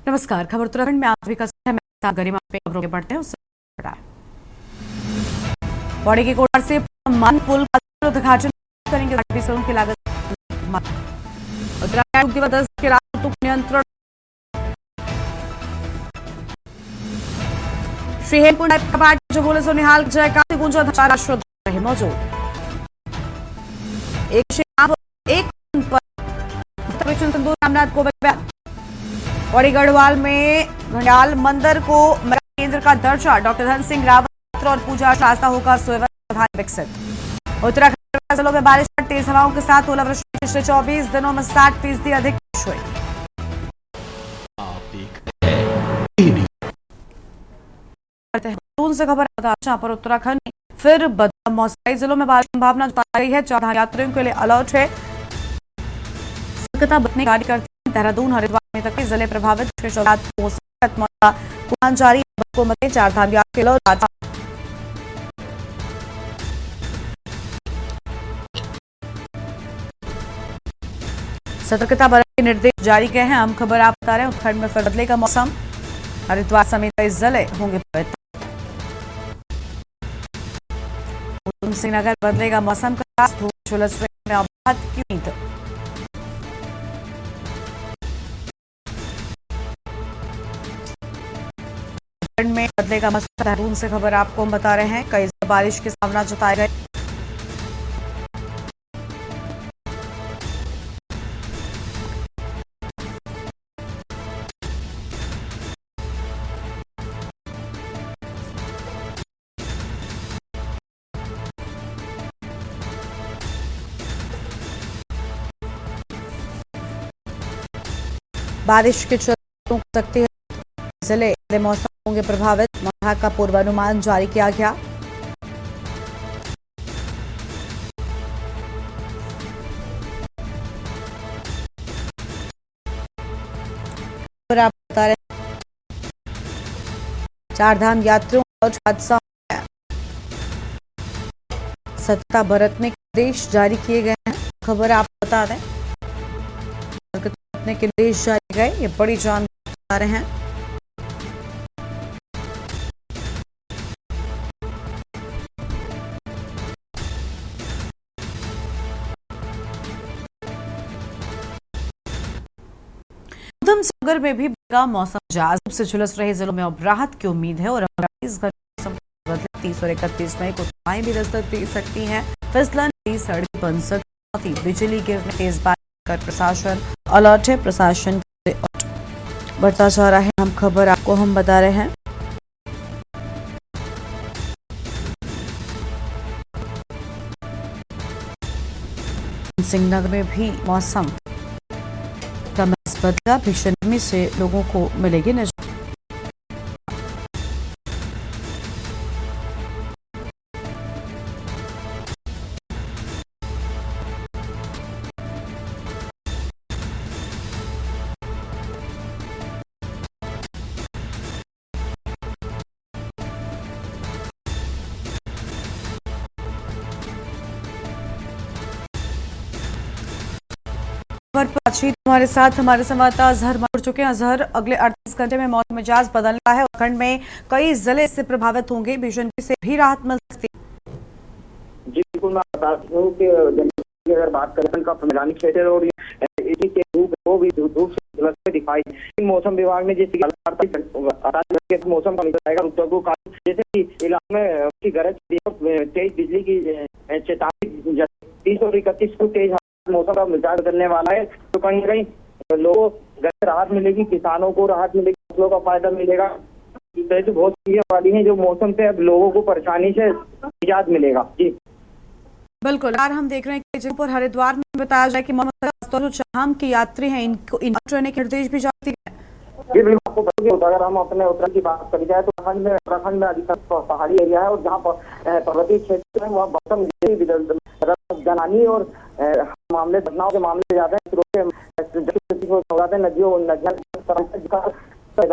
नमस्कार। खबर उत्तराखंड में आप भी का समय है। गरिमा पे खबरों के बढ़ते हैं उससे पौड़ी के कोटार से मान पुल का उद्घाटन करेंगे। की लागत उत्तराखंड दिवस के राजपूत नियंत्रण श्री हेमकुंड कपाट जो बोले सो निहाल जयकार से गूंजा धचारा श्रद्धा रहे मौजूद। एक सिंधु रामनाथ कोविंद पौड़ी गढ़वाल में घड़ियाल मंदिर को केंद्र का दर्जा। डॉक्टर धन सिंह रावत और पूजा शास्ता होगा सुव्यवस्था विकसित। उत्तराखंड जिलों में बारिश तेज हवाओं के साथ ओलावृष्टि। पिछले 24 दिनों में 60% अधिक बारिश हुई। से खबर जहां पर उत्तराखंड में फिर मौसमी जिलों में बारिश की संभावना जताई गई है। 14 यात्रियों के लिए अलर्ट है। सतर्कता बरतने कार्य करते हैं। देहरादून हरिद्वार में तक जिले प्रभावित जारी को मते 4 धाम यात्रा। सतर्कता बरतने के निर्देश जारी किए हैं। हम खबर आप बता रहे हैं उत्तराखंड में फिर बदलेगा मौसम। हरिद्वार समेत कई जिले होंगे प्रभावित। श्रीनगर बदलेगा मौसम का धूप झुलस में अवकाश की उम्मीद। में बदलेगा मौसम। देहरादून से खबर आपको हम बता रहे हैं कई बारिश की संभावना जताई गई। बारिश के चलते हो सकती है जिले मौसम होंगे प्रभावित। विभाग का पूर्वानुमान जारी किया गया। आप बता रहे 4 धाम यात्रियों और हादसा सतर्कता बरतने के निर्देश जारी किए गए हैं। खबर आप बता दें के निर्देश जारी गए। ये बड़ी जानकारी बता रहे हैं। उधमसिंह में भी बदलेगा मौसम। जाजब से झुलस रहे जिलों में अब राहत की उम्मीद है और 30 और 31 मई को हवाएं भी दस्तक दे सकती हैं। फिसलन सड़क बन सकती। बिजली गिरने तेज बारिश कर प्रशासन अलर्ट है। प्रशासन बढ़ता जा रहा है। हम खबर आपको हम बता रहे हैं। सिंहनगर में भी मौसम का बदला। भीषण गर्मी से लोगों को मिलेगी नजारा। हमारे साथ हमारे संवाददाता अजहर जुड़ चुके हैं। अजहर, अगले 38 घंटे में मौसम मिजाज बदलना है। उत्तराखंड में कई जिले इससे प्रभावित होंगे। भीषण से भी राहत मिल सकती है। जी बिल्कुल, मैं बता दूं कि अगर बात करें का मैदानी क्षेत्र और वो भी धूप से दिखाई। मौसम विभाग ने जैसे मौसम का जैसे कि इलाके में गरज तेज बिजली की चेतावनी 30 और 31 को तेज मौसम का मिजाज बदलने वाला है। तो कहीं ना कहीं लोगों को राहत मिलेगी, किसानों को राहत मिलेगी, फसलों का फायदा मिलेगा। तो बहुत चीजें वाली हैं जो मौसम से अब लोगों को परेशानी से निजात मिलेगा। जी बिल्कुल यार, हम देख रहे हैं कि पर हरिद्वार में बताया जाए कि जो चाम के यात्री हैं इनको ट्रेन के निर्देश भी जारी है। जी बिल्कुल, आपको बता अगर हम अपने उत्तराखंड की बात करी जाए तो उत्तराखंड में अधिकतर पहाड़ी एरिया है और जहाँ पर पर्वतीय क्षेत्र है वहाँ मौसम जनानी और मामले घटनाओं के मामले ज्यादा है। नदियों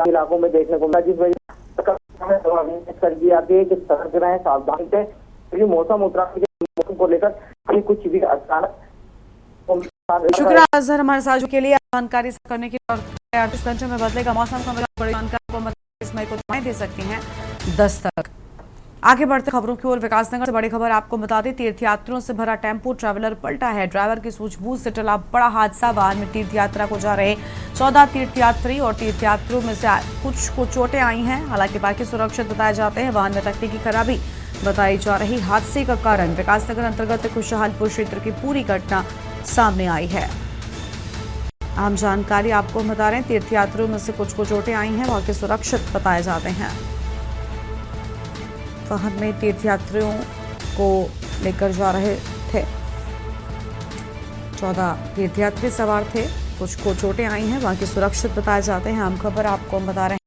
इलाकों में देखने को मिला, जिस वजह कर दी जाती है कि सतर्क रहें, सावधान से, क्योंकि मौसम उत्तराखंड के मौसम को लेकर कुछ भी अचानक। शुक्रिया अजहर हमारे साथ के लिए जानकारी करने की। 38 घंटे में बदलेगा मौसम का बड़ी जानकारी को 30 मई को हवाएं दे सकती हैं दस्तक। आगे बढ़ते खबरों की ओर, विकासनगर से बड़ी खबर आपको बता दें, तीर्थयात्रियों से भरा टेम्पो ट्रैवलर पलटा है। ड्राइवर की सूझबूझ से टला बड़ा हादसा। वाहन में तीर्थयात्रा को जा रहे 14 तीर्थयात्री और तीर्थयात्रियों में से कुछ को चोटें आई हैं, हालांकि बाकी सुरक्षित बताए जाते हैं। वाहन में तकनीकी खराबी बताई जा रही। हादसे का कारण विकासनगर अंतर्गत खुशहालपुर क्षेत्र की पूरी घटना सामने आई है। आम जानकारी आपको बता रहे हैं, तीर्थयात्रियों में से कुछ को चोटें आई हैं, बाकी सुरक्षित बताए जाते हैं। वाहन में तीर्थयात्रियों को लेकर जा रहे थे, 14 तीर्थयात्री सवार थे, कुछ को चोटें आई हैं, बाकी सुरक्षित बताए जाते हैं। आम खबर आपको हम बता रहे हैं।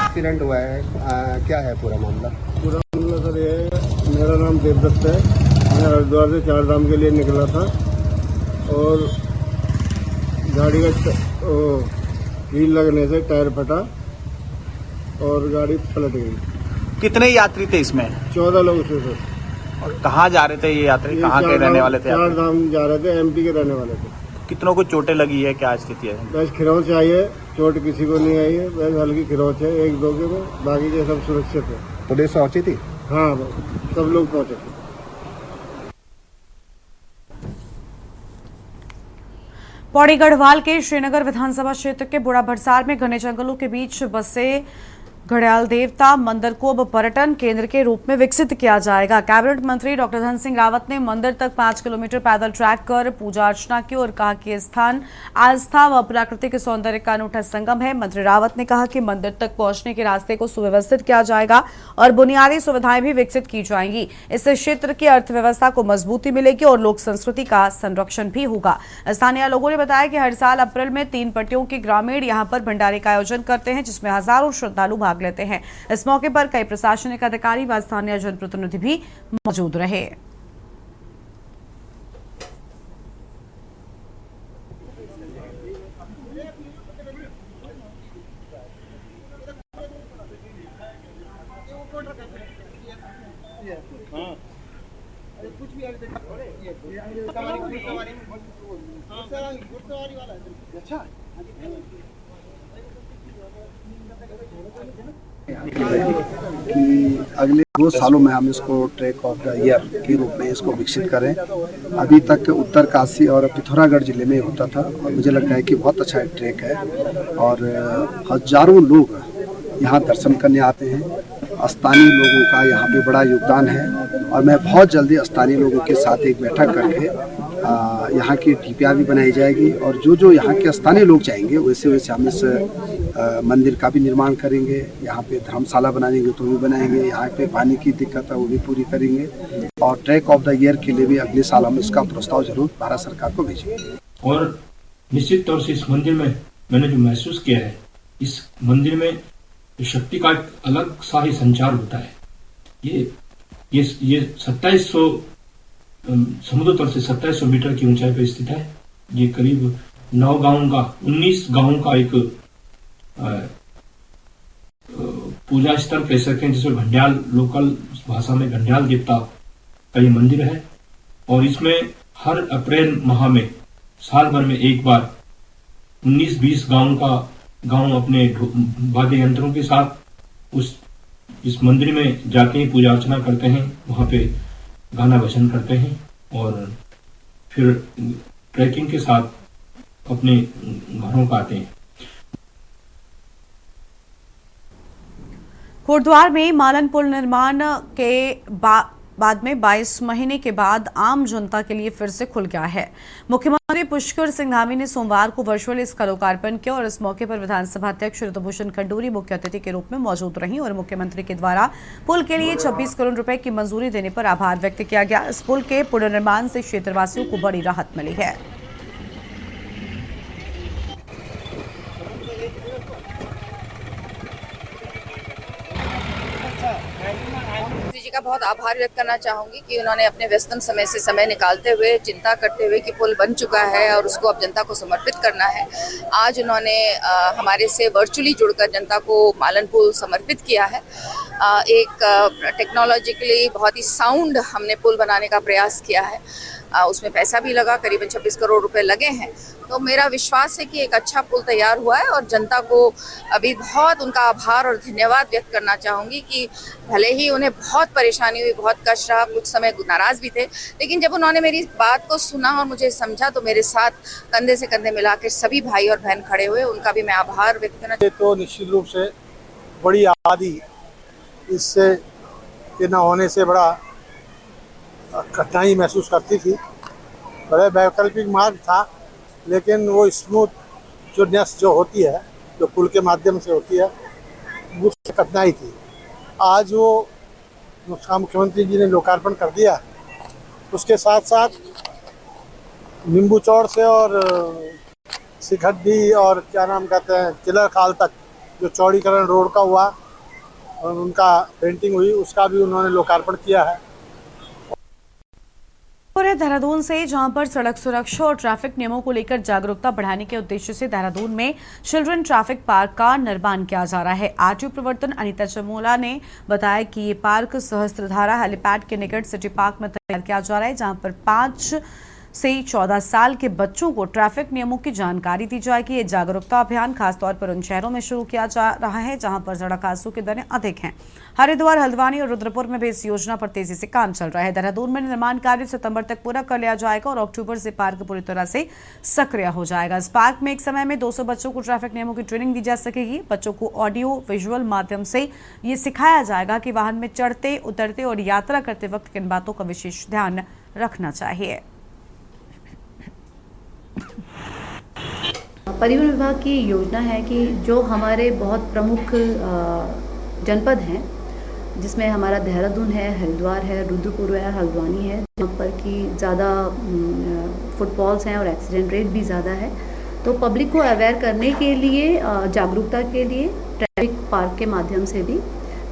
एक्सीडेंट हुआ है, क्या है पूरा मामला? पूरा मामला सर ये है, मेरा नाम देवदत्त है। मैं हरिद्वार से 4 धाम के लिए निकला था और गाड़ी का व्हील लगने से टायर फटा और गाड़ी पलट गई। कितने यात्री थे इसमें? 14 लोग थे सर। और कहाँ जा रहे थे ये यात्री? कहाँ के रहने वाले थे? 4 धाम जा रहे थे, एमपी के रहने वाले थे। कितनों को चोटें लगी है, क्या स्थिति है? बस खिरौच आई है, चोट किसी को नहीं आई है, बस हल्की खिरौच है 1-2 के में, बाकी के सब सुरक्षित है। पुलिस पहुंची थी? हाँ, सब लोग पहुंचे थे। पौड़ी गढ़वाल के श्रीनगर विधानसभा क्षेत्र के बुढ़ा भरसार में घने जंगलों के बीच बसे घड़ियाल देवता मंदिर को अब पर्यटन केंद्र के रूप में विकसित किया जाएगा। कैबिनेट मंत्री डॉक्टर धन सिंह रावत ने मंदिर तक 5 किलोमीटर पैदल ट्रैक कर पूजा अर्चना की और कहा कि स्थान आस्था व प्राकृतिक सौंदर्य का अनूठा संगम है। मंत्री रावत ने कहा कि मंदिर तक पहुंचने के रास्ते को सुव्यवस्थित किया जाएगा और बुनियादी सुविधाएं भी विकसित की जाएंगी। इससे क्षेत्र की अर्थव्यवस्था को मजबूती मिलेगी और लोक संस्कृति का संरक्षण भी होगा। स्थानीय लोगों ने बताया कि हर साल अप्रैल में 3 पट्टियों के ग्रामीण यहां पर भंडारे का आयोजन करते हैं, जिसमें हजारों श्रद्धालु भाग लेते हैं। इस मौके पर कई प्रशासनिक अधिकारी व स्थानीय जनप्रतिनिधि भी मौजूद रहे। कि अगले 2 सालों में हम इसको ट्रैक ऑफ द ईयर के रूप में इसको विकसित करें। अभी तक उत्तरकाशी और पिथौरागढ़ जिले में होता था और मुझे लगता है कि बहुत अच्छा ट्रैक है और हजारों लोग यहाँ दर्शन करने आते हैं। स्थानीय लोगों का यहाँ पे बड़ा योगदान है और मैं बहुत जल्दी स्थानीय लोगों के साथ एक बैठक करके यहाँ की डीपीआर भी बनाई जाएगी और जो यहाँ के स्थानीय लोग चाहेंगे वैसे वैसे हम इस मंदिर का भी निर्माण करेंगे। यहाँ पे धर्मशाला बनाएंगे तो भी बनाएंगे, यहाँ पे पानी की दिक्कत है वो भी पूरी करेंगे और ट्रैक ऑफ द ईयर के लिए भी अगले साल हम इसका प्रस्ताव जरूर भारत सरकार को भेजेंगे। और निश्चित तौर से इस मंदिर में मैंने जो महसूस किया है, इस मंदिर में शक्ति का एक अलग सा ही संचार होता है। ये 2700 समुद्र तल से 2700 मीटर की ऊंचाई पर स्थित है। ये करीब 19 गांवों का एक पूजा स्थल कह सकते हैं, जिसमें घंडियाल, लोकल भाषा में घंडियाल देवता का ये मंदिर है और इसमें हर अप्रैल माह में साल भर में एक बार 19-20 गांव अपने वाद्य यंत्रों के साथ इस मंदिर में जाके ही पूजा अर्चना करते हैं, वहां पे गाना भजन करते हैं और फिर ट्रैकिंग के साथ अपने घरों को आते हैं। कोटद्वार में मालन पुल निर्माण के बाद में 22 महीने के बाद आम जनता के लिए फिर से खुल गया है। मुख्यमंत्री मंत्री पुष्कर सिंह धामी ने सोमवार को वर्चुअली इसका लोकार्पण किया और इस मौके पर विधानसभा अध्यक्ष ऋतुभूषण खंडूरी मुख्य अतिथि के रूप में मौजूद रहीं और मुख्यमंत्री के द्वारा पुल के लिए 26 करोड़ रुपए की मंजूरी देने पर आभार व्यक्त किया गया। इस पुल के पुनर्निर्माण से क्षेत्रवासियों को बड़ी राहत मिली है। जी का बहुत आभार व्यक्त करना चाहूंगी कि उन्होंने अपने व्यस्तम समय से समय निकालते हुए चिंता करते हुए कि पुल बन चुका है और उसको अब जनता को समर्पित करना है। आज उन्होंने हमारे से वर्चुअली जुड़कर जनता को मालन पुल समर्पित किया है। एक टेक्नोलॉजिकली बहुत ही साउंड हमने पुल बनाने का प्रयास किया है। उसमें पैसा भी लगा, करीबन 26 करोड़ रुपए लगे हैं। तो मेरा विश्वास है कि एक अच्छा पुल तैयार हुआ है और जनता को अभी बहुत उनका आभार और धन्यवाद व्यक्त करना चाहूँगी कि भले ही उन्हें बहुत परेशानी हुई, बहुत कष्ट रहा, कुछ समय नाराज़ भी थे, लेकिन जब उन्होंने मेरी बात को सुना और मुझे समझा तो मेरे साथ कंधे से कंधे मिलाकर सभी भाई और बहन खड़े हुए, उनका भी मैं आभार व्यक्त करना ये तो निश्चित रूप से बड़ी आबादी इससे के न होने से बड़ा कठिनाई महसूस करती थी। बड़े वैकल्पिक मार्ग था, लेकिन वो स्मूथ जो होती है, जो पुल के माध्यम से होती है, उससे कठिनाई थी। आज वो उसका मुख्यमंत्री जी ने लोकार्पण कर दिया। उसके साथ साथ नींबू चौड़ से और सिखड्डी और क्या नाम कहते हैं चिलर खाल तक जो चौड़ीकरण रोड का हुआ और उनका पेंटिंग हुई, उसका भी उन्होंने लोकार्पण किया है। देहरादून से, जहां पर सड़क सुरक्षा और ट्रैफिक नियमों को लेकर जागरूकता बढ़ाने के उद्देश्य से देहरादून में चिल्ड्रन ट्रैफिक पार्क का निर्माण किया जा रहा है। आरटीओ प्रवर्तन अनीता चमोला ने बताया कि ये पार्क सहस्त्रधारा हेलीपैड के निकट सिटी पार्क में तैयार किया जा रहा है, जहां पर 5 से 14 साल के बच्चों को ट्रैफिक नियमों की जानकारी दी जाएगी। ये जागरूकता अभियान खासतौर पर उन शहरों में शुरू किया जा रहा है जहां पर सड़क हादसों की दरें अधिक हैं। हरिद्वार, हल्द्वानी और रुद्रपुर में भी इस योजना पर तेजी से काम चल रहा है। देहरादून में निर्माण कार्य सितंबर तक पूरा कर लिया जाएगा और अक्टूबर से पार्क पूरी तरह से सक्रिय हो जाएगा। इस पार्क में एक समय में 200 बच्चों को ट्रैफिक नियमों की ट्रेनिंग दी जा सकेगी। बच्चों को ऑडियो विजुअल माध्यम से ये सिखाया जाएगा कि वाहन में चढ़ते, उतरते और यात्रा करते वक्त किन बातों का विशेष ध्यान रखना चाहिए। परिवहन विभाग की योजना है कि जो हमारे बहुत प्रमुख जनपद हैं, जिसमें हमारा देहरादून है, हरिद्वार है, रुद्रपुर है, हल्द्वानी है, जहाँ पर कि ज़्यादा फुटफॉल्स हैं और एक्सीडेंट रेट भी ज़्यादा है, तो पब्लिक को अवेयर करने के लिए, जागरूकता के लिए ट्रैफिक पार्क के माध्यम से भी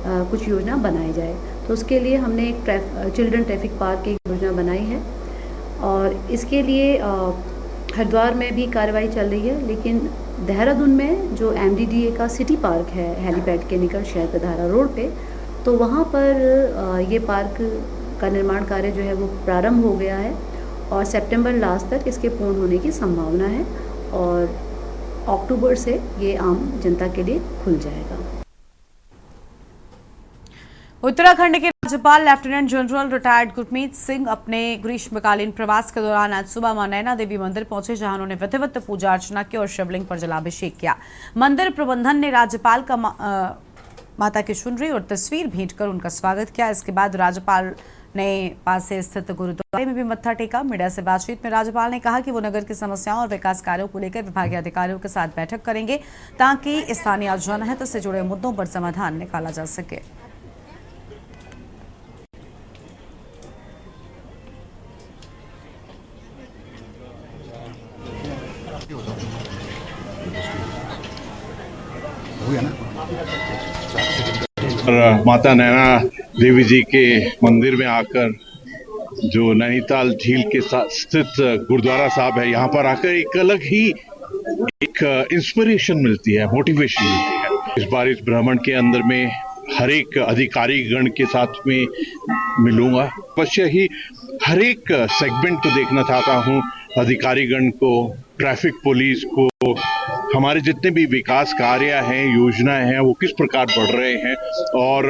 कुछ योजना बनाई जाए। तो उसके लिए हमने एक चिल्ड्रन ट्रैफिक पार्क की योजना बनाई है और इसके लिए हरिद्वार में भी कार्रवाई चल रही है, लेकिन देहरादून में जो MDDA का सिटी पार्क है हेलीपैड के निकट शहरप्रधारा रोड पे, तो वहाँ पर ये पार्क का निर्माण कार्य जो है वो प्रारंभ हो गया है और सितंबर लास्ट तक इसके पूर्ण होने की संभावना है और अक्टूबर से ये आम जनता के लिए खुल जाएगा। उत्तराखंड के राज्यपाल lieutenant general retired Gurmeet Singh अपने ग्रीष्मकालीन प्रवास के दौरान आज सुबह मां नैना देवी मंदिर पहुंचे, जहां उन्होंने विधिवत पूजा अर्चना की और शिवलिंग पर जलाभिषेक किया। मंदिर प्रबंधन ने राज्यपाल का माता की चुनरी और तस्वीर भेंट कर उनका स्वागत किया। इसके बाद राज्यपाल ने पास से स्थित गुरुद्वारे में भी मत्था टेका। मीडिया से बातचीत में राज्यपाल ने कहा कि वो नगर की समस्याओं और विकास कार्यों को लेकर विभागीय अधिकारियों के साथ बैठक करेंगे ताकि स्थानीय जनहित से जुड़े मुद्दों पर समाधान निकाला जा सके। माता नैना देवी जी के मंदिर में आकर, जो नैनीताल झील के साथ स्थित गुरुद्वारा साहब है, यहाँ पर आकर एक अलग ही एक इंस्पिरेशन मिलती है, मोटिवेशन मिलती है। इस बार इस भ्रमण के अंदर में हर एक अधिकारी गण के साथ में मिलूंगा। अवश्य ही हर एक सेगमेंट को देखना चाहता हूँ, अधिकारी गण को, ट्रैफिक पुलिस को, हमारे जितने भी विकास कार्य हैं, योजनाएं हैं, वो किस प्रकार बढ़ रहे हैं। और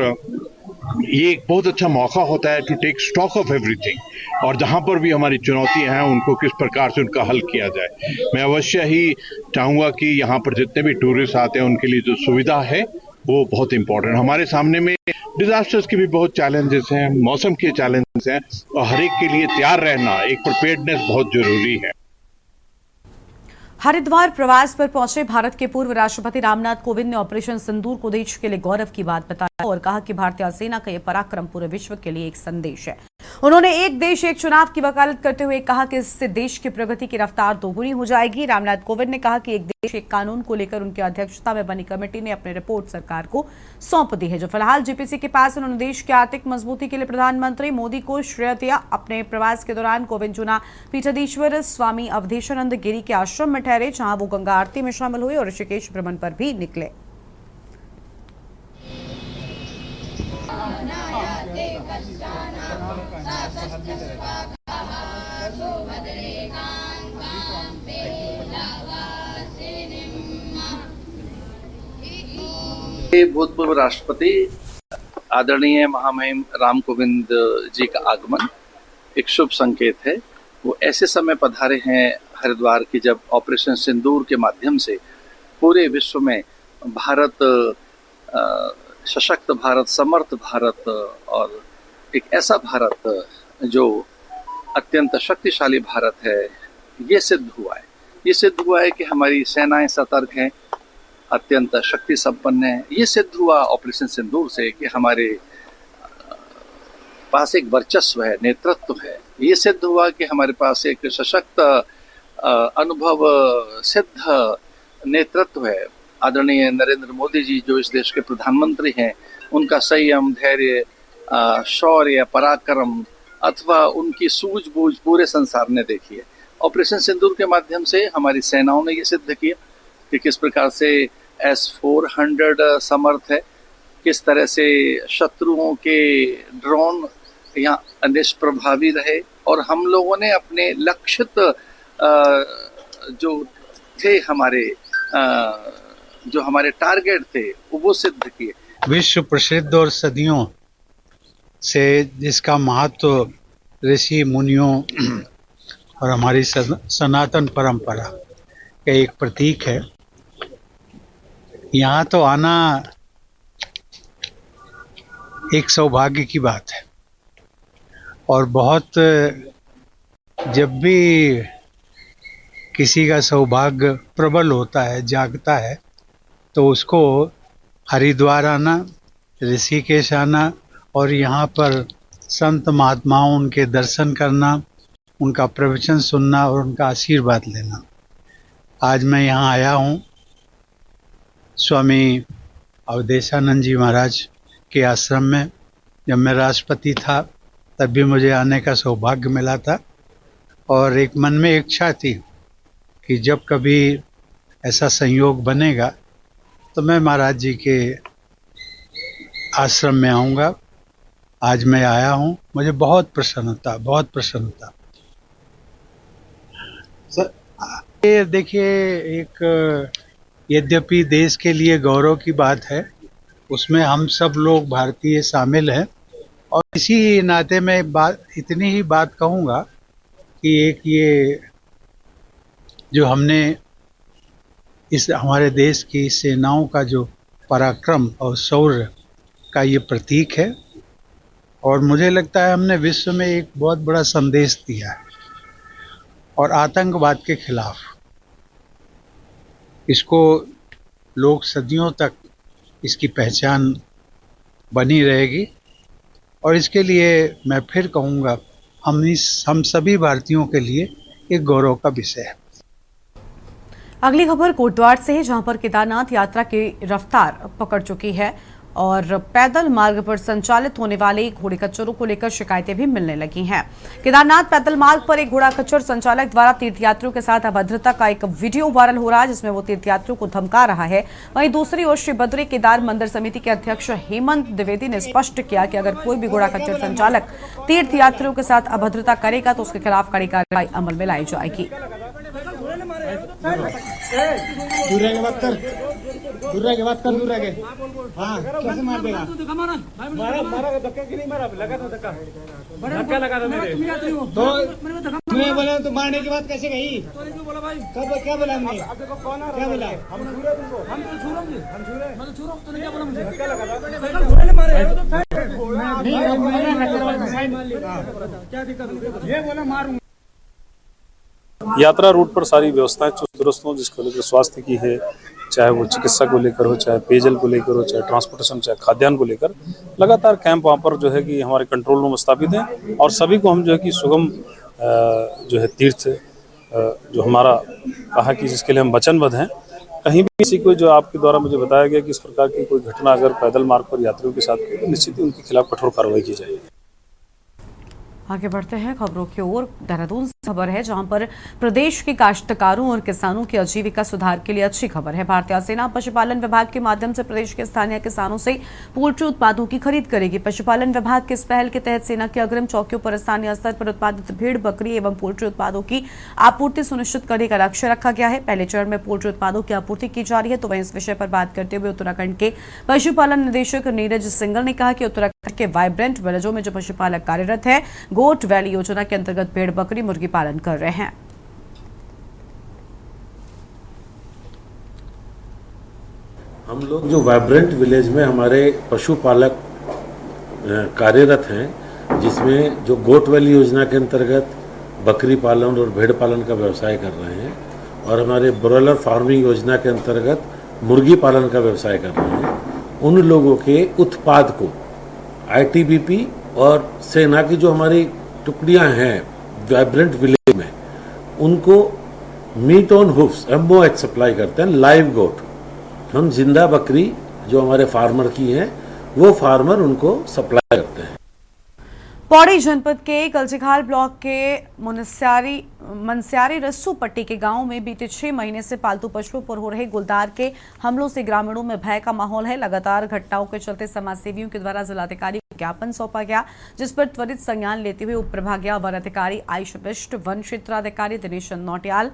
ये एक बहुत अच्छा मौका होता है to take stock of everything, और जहां पर भी हमारी चुनौतियां हैं उनको किस प्रकार से उनका हल किया जाए। मैं अवश्य ही चाहूँगा कि यहाँ पर जितने भी टूरिस्ट आते हैं उनके लिए जो सुविधा है वो बहुत इंपॉर्टेंट। हमारे सामने में डिजास्टर्स के भी बहुत चैलेंजेस हैं, मौसम के चैलेंजेस हैं, और हर एक के लिए तैयार रहना, एक प्रिपेयर्डनेस बहुत जरूरी है। हरिद्वार प्रवास पर पहुंचे भारत के पूर्व राष्ट्रपति रामनाथ कोविंद ने ऑपरेशन सिंदूर को देश के लिए गौरव की बात बताया और कहा कि भारतीय सेना का यह पराक्रम पूरे विश्व के लिए एक संदेश है। उन्होंने एक देश एक चुनाव की वकालत करते हुए कहा कि इससे देश की प्रगति की रफ्तार दोगुनी हो जाएगी। रामनाथ कोविंद ने कहा कि एक देश एक कानून को लेकर उनकी अध्यक्षता में बनी कमेटी ने अपनी रिपोर्ट सरकार को सौंप दी है, जो फिलहाल जेपीसी के पास। उन्होंने देश की आर्थिक मजबूती के लिए प्रधानमंत्री मोदी को श्रेय दिया। अपने प्रवास के दौरान कोविंद जुना पीठाधीश्वर स्वामी अवधेशानंद गिरी के आश्रम में ठहरे, जहां वो गंगा आरती में शामिल हुए और ऋषिकेश भ्रमण पर भी निकले। भूतपूर्व राष्ट्रपति आदरणीय महामहिम राम कोविंद जी का आगमन एक शुभ संकेत है। वो ऐसे समय पधारे हैं हरिद्वार की जब ऑपरेशन सिंदूर के माध्यम से पूरे विश्व में भारत, सशक्त भारत, समर्थ भारत और एक ऐसा भारत जो अत्यंत शक्तिशाली भारत है, ये सिद्ध हुआ है। ये सिद्ध हुआ है कि हमारी सेनाएं सतर्क हैं, अत्यंत शक्ति संपन्न है। ये सिद्ध हुआ ऑपरेशन सिंदूर से कि हमारे पास एक वर्चस्व है, नेतृत्व है। ये सिद्ध हुआ कि हमारे पास एक सशक्त अनुभव सिद्ध नेतृत्व है। आदरणीय नरेंद्र मोदी जी जो इस देश के प्रधानमंत्री हैं, उनका संयम, धैर्य, शौर्य, पराक्रम अथवा उनकी सूझबूझ पूरे संसार ने देखी है। ऑपरेशन सिंदूर के माध्यम से हमारी सेनाओं ने ये सिद्ध किया कि किस प्रकार से S-400 समर्थ है, किस तरह से शत्रुओं के ड्रोन यहाँ निष्प्रभावी रहे और हम लोगों ने अपने लक्षित जो थे जो हमारे टारगेट थे वो सिद्ध किए। विश्व प्रसिद्ध और सदियों से जिसका महत्व ऋषि मुनियों और हमारी सनातन परंपरा का एक प्रतीक है, यहाँ तो आना एक सौभाग्य की बात है। और बहुत जब भी किसी का सौभाग्य प्रबल होता है, जागता है, तो उसको हरिद्वार आना, ऋषिकेश आना और यहाँ पर संत महात्माओं उनके दर्शन करना, उनका प्रवचन सुनना और उनका आशीर्वाद लेना। आज मैं यहाँ आया हूँ स्वामी अवधेशानंद जी महाराज के आश्रम में। जब मैं राष्ट्रपति था तब भी मुझे आने का सौभाग्य मिला था और एक मन में इच्छा थी कि जब कभी ऐसा संयोग बनेगा तो मैं महाराज जी के आश्रम में आऊँगा। आज मैं आया हूँ, मुझे बहुत प्रसन्नता। ये देखिए, एक यद्यपि देश के लिए गौरव की बात है, उसमें हम सब लोग भारतीय शामिल हैं और इसी नाते में इतनी ही बात कहूँगा कि एक ये जो हमने इस हमारे देश की सेनाओं का जो पराक्रम और शौर्य का ये प्रतीक है और मुझे लगता है हमने विश्व में एक बहुत बड़ा संदेश दिया है और आतंकवाद के खिलाफ इसको लोग सदियों तक इसकी पहचान बनी रहेगी और इसके लिए मैं फिर कहूँगा हम सभी भारतीयों के लिए एक गौरव का विषय है। अगली खबर कोटद्वार से है, जहां पर केदारनाथ यात्रा की रफ्तार पकड़ चुकी है और पैदल मार्ग पर संचालित होने वाले घोड़े खच्चरों को लेकर शिकायतें भी मिलने लगी हैं। केदारनाथ पैदल मार्ग पर एक घोड़ा खच्चर संचालक द्वारा तीर्थयात्रियों के साथ अभद्रता का एक वीडियो वायरल हो रहा है, जिसमें वो तीर्थयात्रियों को धमका रहा है। वहीं दूसरी ओर श्री बद्री केदार मंदिर समिति के अध्यक्ष हेमंत द्विवेदी ने स्पष्ट किया कि अगर कोई भी घोड़ा खच्चर संचालक तीर्थयात्रियों के साथ अभद्रता करेगा तो उसके खिलाफ कड़ी कार्रवाई अमल में लाई जाएगी। कैसे मार देगा? मारा धक्का की नहीं मारा, लगा था धक्का लगा था मेरे। तो मैं बोला तो मारने की बात कैसे कही? बोला भाई क्या बोला हमने? क्या बोला? हम छूरे तुमको, हम तो छूरो मुझे, हम छूरे, मैं तो छूरो, तूने क्या बोला मुझे? धक्का लगा था, घोड़े ने मारे नहीं, क्या दिक्कत? ये बोला मारूंगा। यात्रा रूट पर सारी व्यवस्थाएं चुस्त दुरुस्त हों, जिसको लेकर स्वास्थ्य की है, चाहे वो चिकित्सा को लेकर हो, चाहे पेयजल को लेकर हो, चाहे ट्रांसपोर्टेशन, चाहे खाद्यान्न को लेकर लगातार कैंप वहाँ पर जो है कि हमारे कंट्रोल रूम स्थापित हैं और सभी को हम जो है कि सुगम जो है तीर्थ जो हमारा कहा कि जिसके लिए हम वचनबद्ध हैं, कहीं भी किसी को जो आपके द्वारा मुझे बताया गया कि इस प्रकार की कोई घटना अगर पैदल मार्ग पर यात्रियों के साथ हुई तो निश्चित ही उनके खिलाफ कठोर कार्रवाई की जाएगी। आगे बढ़ते हैं खबरों की ओर। देहरादून से खबर है जहां पर प्रदेश के काश्तकारों और किसानों की आजीविका सुधार के लिए अच्छी खबर है। भारतीय सेना पशुपालन विभाग के माध्यम से प्रदेश के स्थानीय किसानों से पोल्ट्री उत्पादों की खरीद करेगी। पशुपालन विभाग की इस पहल के तहत सेना की अग्रिम चौकियों पर स्थानीय स्तर पर उत्पादित भेड़, बकरी एवं पोल्ट्री उत्पादों की आपूर्ति सुनिश्चित करने का लक्ष्य रखा गया है। पहले चरण में पोल्ट्री उत्पादों की आपूर्ति की जा रही है। तो वहीं इस विषय पर बात करते हुए उत्तराखंड के पशुपालन निदेशक नीरज सिंगल ने कहा कि उत्तराखंड के वाइब्रेंट विलेजों में जो पशुपालक कार्यरत है गोट वैली योजना के अंतर्गत भेड़, बकरी, मुर्गी पालन कर रहे हैं। हम लोग जो वाइब्रेंट विलेज में हमारे पशुपालक कार्यरत हैं, जिसमें जो गोट वैली योजना के अंतर्गत बकरी पालन और भेड़ पालन का व्यवसाय कर रहे हैं और हमारे ब्रॉयलर फार्मिंग योजना के अंतर्गत मुर्गी पालन का व्यवसाय कर रहे हैं, उन लोगों के उत्पाद को आईटीबीपी और सेना की जो हमारी टुकड़ियां हैं वाइब्रेंट विलेज में, उनको मीट ऑन हुफ्स MOH सप्लाई करते हैं। लाइव गोट, हम जिंदा बकरी जो हमारे फार्मर की है वो फार्मर उनको सप्लाई करते हैं। पौड़ी जनपद के कलजिखाल ब्लॉक के मनस्यारी रस्सू पट्टी के गांव में बीते 6 महीने से पालतू पशुओं पर हो रहे गुलदार के हमलों से ग्रामीणों में भय का माहौल है। लगातार घटनाओं के चलते समाजसेवियों के द्वारा जिलाधिकारी को ज्ञापन सौंपा गया, जिस पर त्वरित संज्ञान लेते हुए उप प्रभागीय वन अधिकारी आयुष विष्ट, वन क्षेत्राधिकारी दिनेश नौटियाल,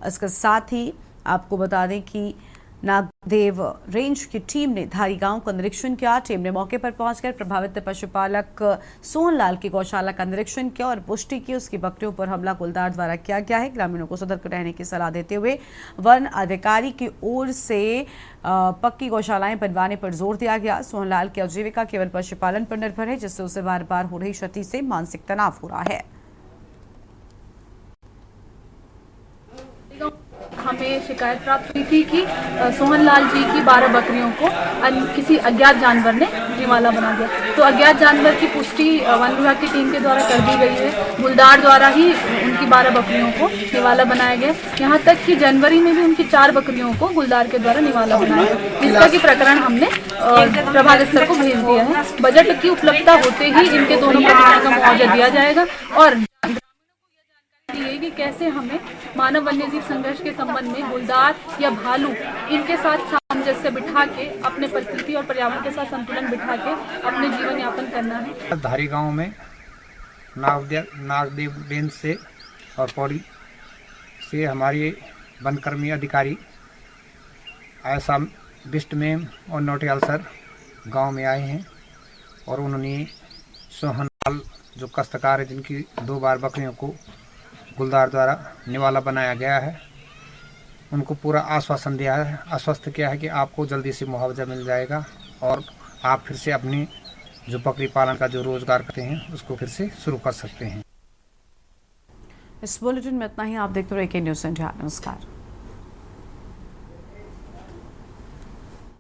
इसके साथ ही आपको बता दें कि नागदेव रेंज की टीम ने धारी गांव का निरीक्षण किया। टीम ने मौके पर पहुंचकर प्रभावित पशुपालक सोहनलाल की गौशाला का निरीक्षण किया और पुष्टि की उसकी बकरियों पर हमला गुलदार द्वारा किया गया है। ग्रामीणों को सतर्क रहने की सलाह देते हुए वन अधिकारी की ओर से पक्की गौशालाएं बनवाने पर जोर दिया गया। सोहनलाल की आजीविका केवल पशुपालन पर निर्भर है, जिससे उसे बार बार हो रही क्षति से मानसिक तनाव हो रहा है। हमें शिकायत प्राप्त हुई थी कि सोहनलाल जी की 12 बकरियों को किसी अज्ञात जानवर ने निवाला बना दिया। तो अज्ञात जानवर की पुष्टि वन विभाग की टीम के द्वारा कर दी गई है। गुलदार द्वारा ही उनकी 12 बकरियों को निवाला बनाया गया। यहाँ तक कि जनवरी में भी उनकी 4 बकरियों को गुलदार के द्वारा निवाला बनाया गया, जिसका कि प्रकरण हमने प्रभावित स्तर को भेज दिया है। बजट की उपलब्धता होते ही इनके दोनों प्रतिमाओं का मुआवजा दिया जाएगा और कि कैसे हमें मानव वन्यजीव संघर्ष के संबंध में गुलदार या भालू इनके साथ सामंजस्य बिठा के अपने प्रकृति और पर्यावरण के साथ संतुलन बिठा के अपने जीवन यापन करना है। धारी गांव में नागदेव रेंज से और पौड़ी से हमारे वनकर्मी अधिकारी आयशा बिष्ट मैम और नौटियाल सर गांव में आए हैं और उन्होंने सोहनलाल जो काश्तकार है जिनकी 2 बार बकरियों को गुलदार द्वारा निवाला बनाया गया है, उनको पूरा आश्वासन दिया है, आश्वस्त किया है कि आपको जल्दी से मुआवजा मिल जाएगा और आप फिर से अपनी जो बकरी पालन का जो रोजगार करते हैं उसको फिर से शुरू कर सकते हैं। इस बुलेटिन में इतना ही। आप देखते रहिए के न्यूज़ इंडिया। नमस्कार।